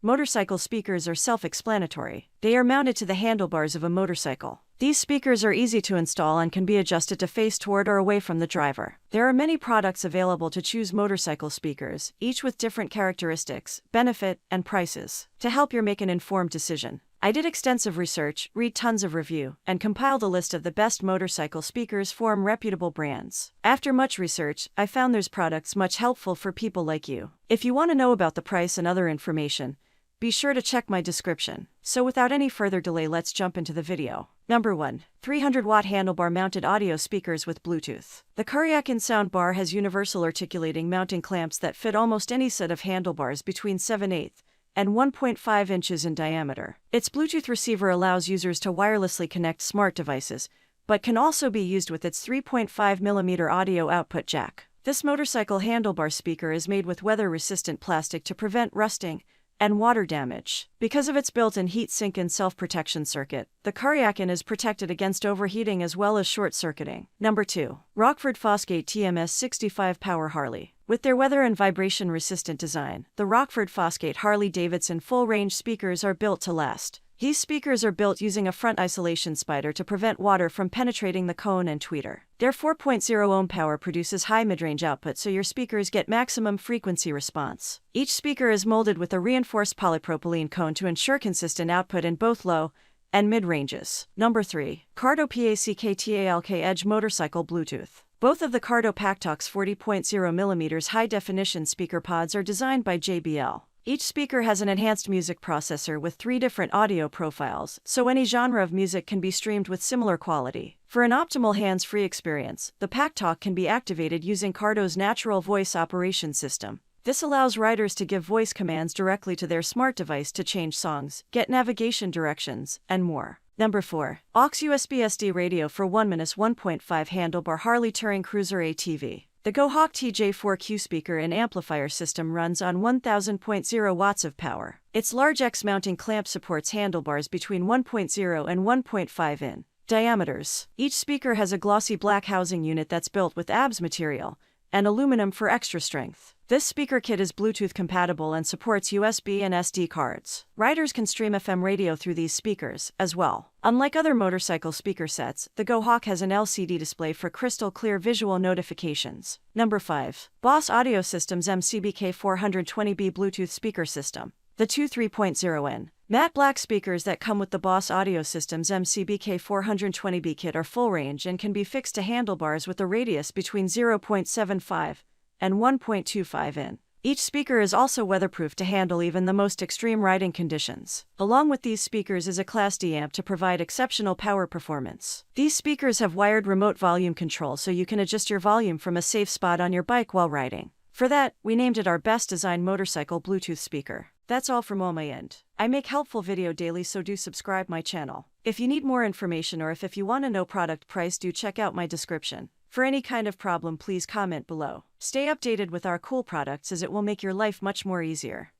Motorcycle speakers are self-explanatory. They are mounted to the handlebars of a motorcycle. These speakers are easy to install and can be adjusted to face toward or away from the driver. There are many products available to choose motorcycle speakers, each with different characteristics, benefit, and prices, to help you make an informed decision. I did extensive research, read tons of review, and compiled a list of the best motorcycle speakers from reputable brands. After much research, I found there's products much helpful for people like you. If you want to know about the price and other information, be sure to check my description. So without any further delay, let's jump into the video. Number 1. 300-watt handlebar mounted audio speakers with Bluetooth. The Karyakin Sound Bar has universal articulating mounting clamps that fit almost any set of handlebars between 7/8 and 1.5 inches in diameter. Its Bluetooth receiver allows users to wirelessly connect smart devices, but can also be used with its 3.5mm audio output jack. This motorcycle handlebar speaker is made with weather-resistant plastic to prevent rusting and water damage. Because of its built-in heat sink and self-protection circuit, the Karyakin is protected against overheating as well as short-circuiting. Number 2. Rockford Fosgate TMS 65 Power Harley. With their weather and vibration-resistant design, the Rockford Fosgate Harley-Davidson full-range speakers are built to last. These speakers are built using a front isolation spider to prevent water from penetrating the cone and tweeter. Their 4.0 ohm power produces high mid-range output, so your speakers get maximum frequency response. Each speaker is molded with a reinforced polypropylene cone to ensure consistent output in both low and mid ranges. Number 3. Cardo PACKTALK Edge Motorcycle Bluetooth. Both of the Cardo PACTOX 40.0mm high-definition speaker pods are designed by JBL. Each speaker has an enhanced music processor with 3 different audio profiles, so any genre of music can be streamed with similar quality. For an optimal hands-free experience, the PACTOX can be activated using Cardo's natural voice operation system. This allows riders to give voice commands directly to their smart device to change songs, get navigation directions, and more. Number 4. Aux USB Radio for 1-1.5 handlebar Harley Touring Cruiser ATV. The GoHawk TJ4Q speaker and amplifier system runs on 1000.0 watts of power. Its large X mounting clamp supports handlebars between 1.0 and 1.5 in diameters. Each speaker has a glossy black housing unit that's built with ABS material and aluminum for extra strength. This speaker kit is Bluetooth compatible and supports USB and SD cards. Riders can stream FM radio through these speakers, as well. Unlike other motorcycle speaker sets, the GoHawk has an LCD display for crystal clear visual notifications. Number 5. Boss Audio Systems MCBK 420B Bluetooth Speaker System. The two 3.0N matte black speakers that come with the Boss Audio Systems MCBK 420B kit are full range and can be fixed to handlebars with a radius between 0.75 and 1.25 in. Each speaker is also weatherproof to handle even the most extreme riding conditions. Along with these speakers is a Class D amp to provide exceptional power performance. These speakers have wired remote volume control, so you can adjust your volume from a safe spot on your bike while riding. For that, we named it our best designed motorcycle Bluetooth speaker. That's all from my end. I make helpful video daily, so do subscribe my channel. If you need more information or if you want to know product price, do check out my description. For any kind of problem, please comment below. Stay updated with our cool products, as it will make your life much more easier.